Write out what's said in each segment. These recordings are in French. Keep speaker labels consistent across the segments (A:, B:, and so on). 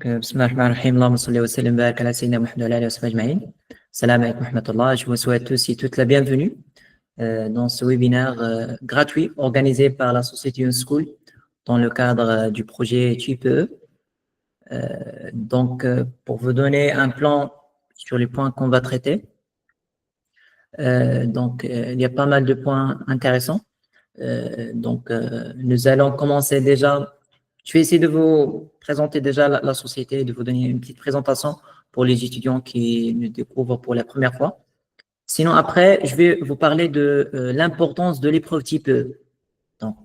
A: بسم الله الرحمن الرحيم اللهم صل وسلم وبارك على سيدنا محمد وعلى اله وصحبه اجمعين. Salam alaikum wa rahmatullah. Je vous souhaite tous et toutes la bienvenue dans ce webinaire gratuit organisé par la société Unschool dans le cadre du projet TUPE. Pour vous donner un plan sur les points qu'on va traiter, il y a pas mal de points intéressants. Nous allons commencer déjà. Je vais essayer de vous présenter déjà la société, de vous donner une petite présentation pour les étudiants qui nous découvrent pour la première fois. Sinon, après, je vais vous parler de l'importance de l'épreuve type E. Donc,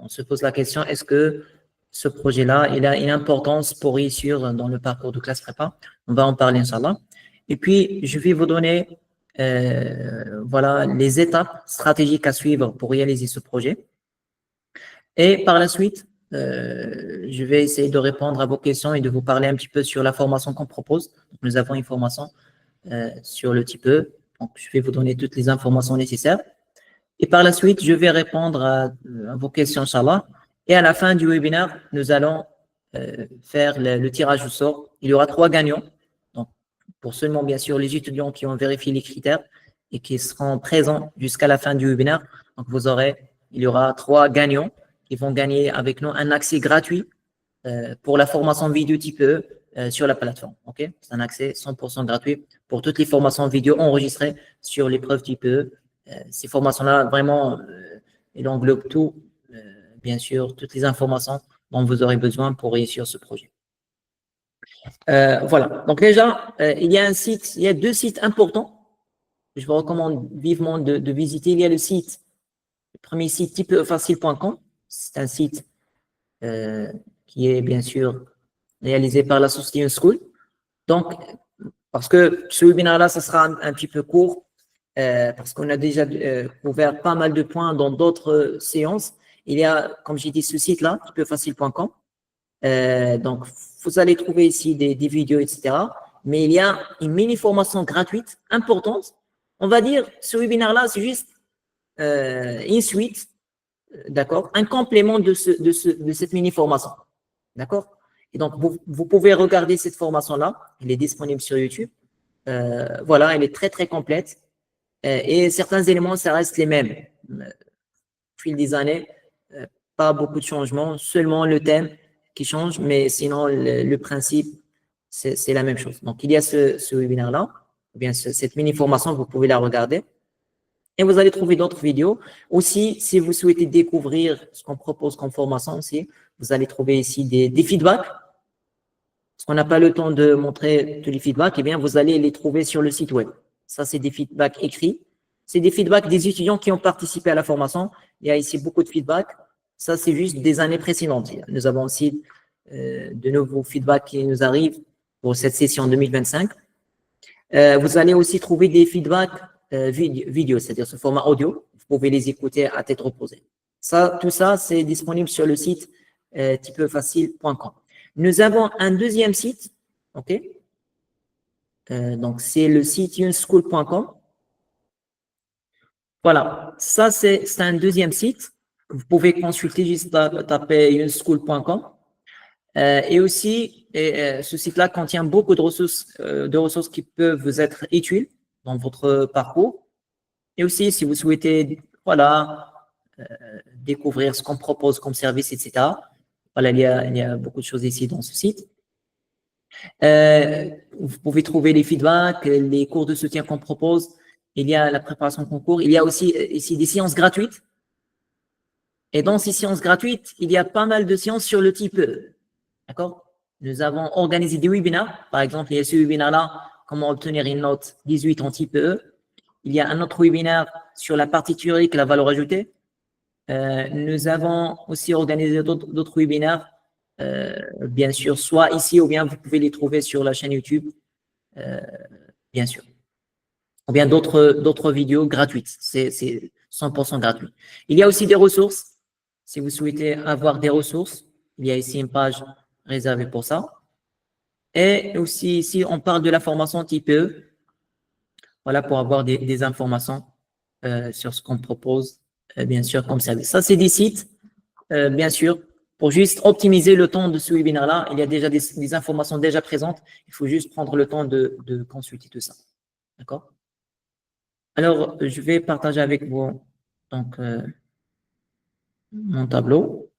A: on se pose la question, est-ce que ce projet-là, il a une importance pour réussir dans le parcours de classe prépa? On va en parler, Inch'Allah. Et puis, je vais vous donner les étapes stratégiques à suivre pour réaliser ce projet. Et par la suite, je vais essayer de répondre à vos questions et de vous parler un petit peu sur la formation qu'on propose. Donc, nous avons une formation sur le type E. Donc, je vais vous donner toutes les informations nécessaires. Et par la suite, je vais répondre à vos questions, Inch'Allah. Et à la fin du webinaire, nous allons faire le tirage au sort. Il y aura 3 gagnants. Donc, pour seulement, bien sûr, les étudiants qui ont vérifié les critères et qui seront présents jusqu'à la fin du webinaire. Donc, il y aura 3 gagnants qui vont gagner avec nous un accès gratuit pour la formation vidéo type E sur la plateforme. Okay? C'est un accès 100% gratuit pour toutes les formations vidéo enregistrées sur l'épreuve type E. Ces formations-là, vraiment, elles englobent tout, bien sûr, toutes les informations dont vous aurez besoin pour réussir ce projet. Voilà. Donc déjà, il y a 2 sites importants que je vous recommande vivement de visiter. Il y a le premier site typefacile.com. C'est un site qui est bien sûr réalisé par la société Unschool. Donc, parce que ce webinaire-là, ça sera un petit peu court, parce qu'on a déjà couvert pas mal de points dans d'autres séances. Il y a, comme j'ai dit, ce site-là, typefacile.com. Donc, vous allez trouver ici des vidéos, etc. Mais il y a une mini-formation gratuite importante. On va dire, ce webinaire-là, c'est juste une suite, d'accord, un complément de cette mini-formation, d'accord. Et donc, vous pouvez regarder cette formation-là, elle est disponible sur YouTube. Voilà, elle est très, très complète. Et certains éléments, ça reste les mêmes. Au fil des années, pas beaucoup de changements, seulement le thème qui change, mais sinon, le principe, c'est la même chose. Donc, il y a ce webinaire-là, ou bien cette mini-formation, vous pouvez la regarder. Et vous allez trouver d'autres vidéos. Aussi, si vous souhaitez découvrir ce qu'on propose comme formation aussi, vous allez trouver ici des feedbacks. Parce qu'on n'a pas le temps de montrer tous les feedbacks, eh bien, vous allez les trouver sur le site web. Ça, c'est des feedbacks écrits. C'est des feedbacks des étudiants qui ont participé à la formation. Il y a ici beaucoup de feedbacks. Ça, c'est juste des années précédentes. Nous avons aussi de nouveaux feedbacks qui nous arrivent pour cette session 2025. Vous allez aussi trouver des feedbacks vidéo, c'est-à-dire ce format audio. Vous pouvez les écouter à tête reposée. Tout ça, c'est disponible sur le site typefacile.com. Nous avons un deuxième site, ok. Donc, c'est le site unschool.com. Voilà, ça, c'est un deuxième site. Vous pouvez consulter, juste taper unschool.com. Et aussi, ce site-là contient beaucoup de ressources qui peuvent vous être utiles dans votre parcours. Et aussi, si vous souhaitez, découvrir ce qu'on propose comme service, etc. Voilà, il y a beaucoup de choses ici dans ce site. Vous pouvez trouver les feedbacks, les cours de soutien qu'on propose. Il y a la préparation de concours. Il y a aussi ici des séances gratuites. Et dans ces séances gratuites, il y a pas mal de séances sur le type E. D'accord? Nous avons organisé des webinaires. Par exemple, il y a ce webinaire-là, comment obtenir une note 18 en type E. Il y a un autre webinaire sur la partie théorique et la valeur ajoutée. Nous avons aussi organisé d'autres webinaires, bien sûr, soit ici ou bien vous pouvez les trouver sur la chaîne YouTube, bien sûr. Ou bien d'autres vidéos gratuites. C'est 100% gratuit. Il y a aussi des ressources. Si vous souhaitez avoir des ressources, il y a ici une page réservée pour ça. Et aussi, ici, on parle de la formation type E. Voilà, pour avoir des informations sur ce qu'on propose, bien sûr, comme service. Ça, c'est des sites, bien sûr, pour juste optimiser le temps de ce webinaire-là. Il y a déjà des informations déjà présentes. Il faut juste prendre le temps de consulter tout ça. D'accord? Alors, je vais partager avec vous donc, mon tableau.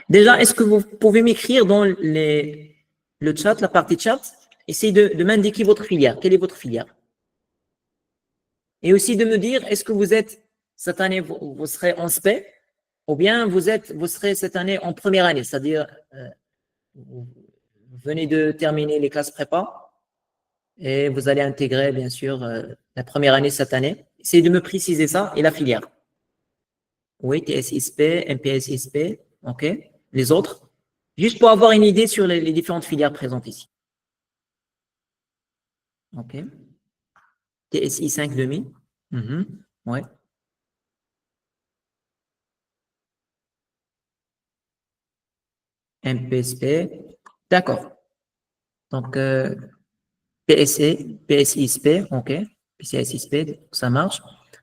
A: Déjà, est-ce que vous pouvez m'écrire dans le chat, la partie chat, essayez de m'indiquer votre filière. Quelle est votre filière? Et aussi de me dire, est-ce que vous êtes, cette année, vous serez en SP, ou bien vous serez cette année en première année, c'est-à-dire, vous venez de terminer les classes prépa, et vous allez intégrer, bien sûr, la première année cette année. Essayez de me préciser ça et la filière. Oui, TS-ISP, MPS-ISP, OK. Les autres? Juste pour avoir une idée sur les différentes filières présentes ici. OK. TSI 5 demi. Ouais. MPSP. D'accord. Donc, PSE, PSISP, OK. PCSISP, ça marche.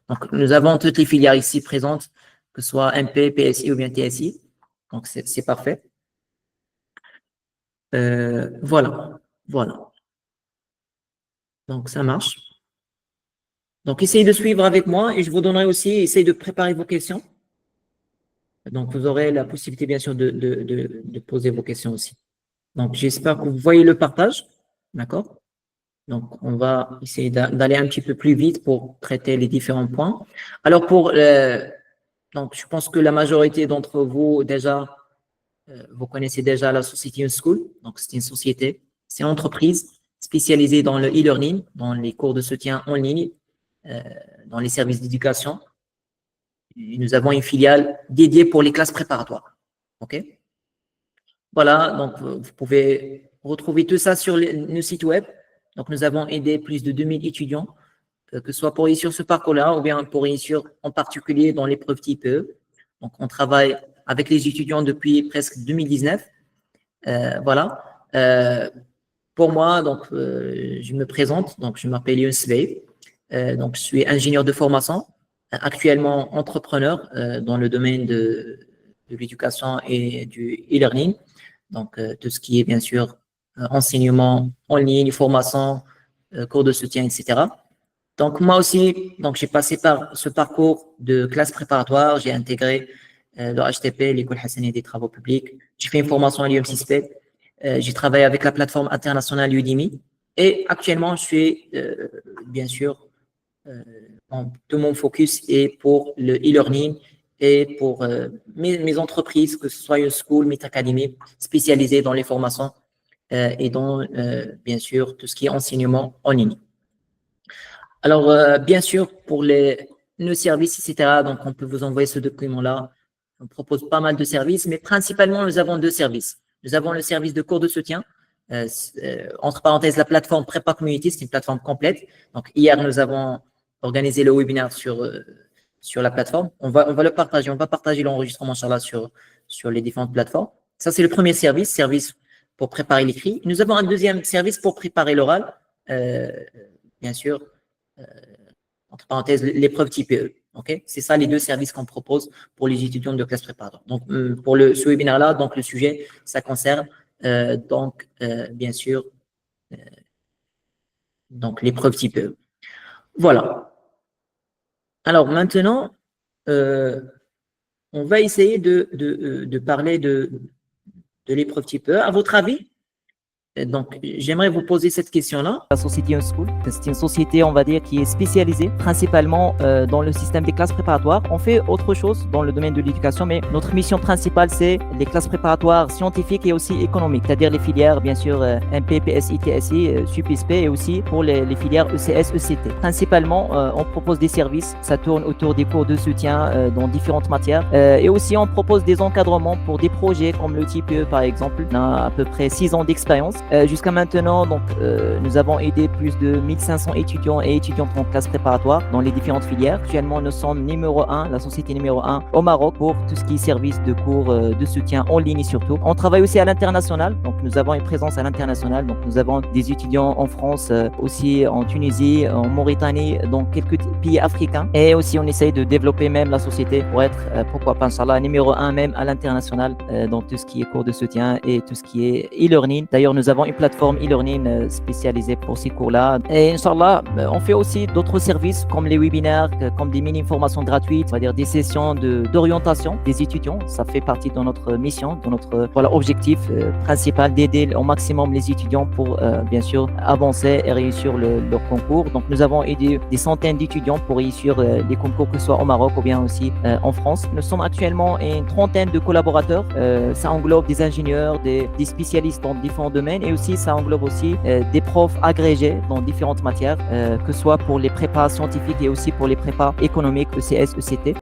A: Donc, nous avons toutes les filières ici présentes, que ce soit MP, PSI ou bien TSI. Donc, c'est parfait. Voilà. Donc, ça marche. Donc, essayez de suivre avec moi et je vous donnerai aussi, essayez de préparer vos questions. Donc, vous aurez la possibilité, bien sûr, de poser vos questions aussi. Donc, j'espère que vous voyez le partage. D'accord? Donc, on va essayer d'aller un petit peu plus vite pour traiter les différents points. Alors, donc, je pense que la majorité d'entre vous, déjà, vous connaissez déjà la société Unschool. Donc, c'est une société, c'est une entreprise spécialisée dans le e-learning, dans les cours de soutien en ligne, dans les services d'éducation. Nous avons une filiale dédiée pour les classes préparatoires. OK? Voilà, donc vous pouvez retrouver tout ça sur nos sites web. Donc, nous avons aidé plus de 2000 étudiants, que ce soit pour réussir ce parcours-là ou bien pour réussir en particulier dans l'épreuve type E. Donc, on travaille avec les étudiants depuis presque 2019. Voilà. Pour moi, donc, je me présente. Donc, je m'appelle Younes Bey. Donc, je suis ingénieur de formation, actuellement entrepreneur dans le domaine de l'éducation et du e-learning. Donc, tout ce qui est bien sûr enseignement en ligne, formation, cours de soutien, etc. Donc, moi aussi, donc j'ai passé par ce parcours de classe préparatoire. J'ai intégré le HTP, l'École Hassaniya des Travaux Publics. J'ai fait une formation à l'UMCSP. J'ai travaillé avec la plateforme internationale Udemy. Et actuellement, je suis, bien sûr, tout mon focus est pour le e-learning et pour mes entreprises, que ce soit une school, Meet Academy, spécialisées dans les formations et dans, bien sûr, tout ce qui est enseignement en ligne. Alors, bien sûr, pour nos services, etc., donc on peut vous envoyer ce document-là. On propose pas mal de services, mais principalement, nous avons deux services. Nous avons le service de cours de soutien, entre parenthèses, la plateforme Prépa Community, c'est une plateforme complète. Donc, hier, nous avons organisé le webinaire sur la plateforme. On va le partager, on va partager l'enregistrement sur les différentes plateformes. Ça, c'est le premier service pour préparer l'écrit. Nous avons un deuxième service pour préparer l'oral, bien sûr, entre parenthèses, l'épreuve type E. Okay? C'est ça les deux services qu'on propose pour les étudiants de classe préparatoire. Donc, pour ce webinaire-là, donc le sujet, ça concerne bien sûr, donc l'épreuve type E. Voilà. Alors maintenant, on va essayer de parler de l'épreuve type E. À votre avis, donc, j'aimerais vous poser cette question-là.
B: La société Unschool, c'est une société, on va dire, qui est spécialisée principalement dans le système des classes préparatoires. On fait autre chose dans le domaine de l'éducation, mais notre mission principale, c'est les classes préparatoires scientifiques et aussi économiques, c'est-à-dire les filières, bien sûr, MP, PSI, TSI, SUP-ISP et aussi pour les filières ECS, ECT. Principalement, on propose des services, ça tourne autour des cours de soutien dans différentes matières et aussi on propose des encadrements pour des projets comme le type E, par exemple. On a à peu près 6 ans d'expérience Jusqu'à maintenant, donc, nous avons aidé plus de 1500 étudiants et étudiantes en classe préparatoire dans les différentes filières. Actuellement, nous sommes numéro 1, la société numéro 1 au Maroc pour tout ce qui est service de cours de soutien en ligne surtout. On travaille aussi à l'international, donc nous avons une présence à l'international. Donc nous avons des étudiants en France, aussi en Tunisie, en Mauritanie, dans quelques pays africains. Et aussi, on essaye de développer même la société pour être, pourquoi pas, Inch'Allah, numéro 1 même à l'international dans tout ce qui est cours de soutien et tout ce qui est e-learning. D'ailleurs, nous avons une plateforme e-learning spécialisée pour ces cours-là. Et Inch'Allah, on fait aussi d'autres services comme les webinaires, comme des mini-formations gratuites, on va dire des sessions d'orientation des étudiants. Ça fait partie de notre mission, de notre objectif principal d'aider au maximum les étudiants pour bien sûr avancer et réussir leur concours. Donc nous avons aidé des centaines d'étudiants pour réussir les concours, que ce soit au Maroc ou bien aussi en France. Nous sommes actuellement une trentaine de collaborateurs. Ça englobe des ingénieurs, des spécialistes dans différents domaines et aussi ça englobe aussi des profs agrégés dans différentes matières, que ce soit pour les prépas scientifiques et aussi pour les prépas économiques, ECS, ECT.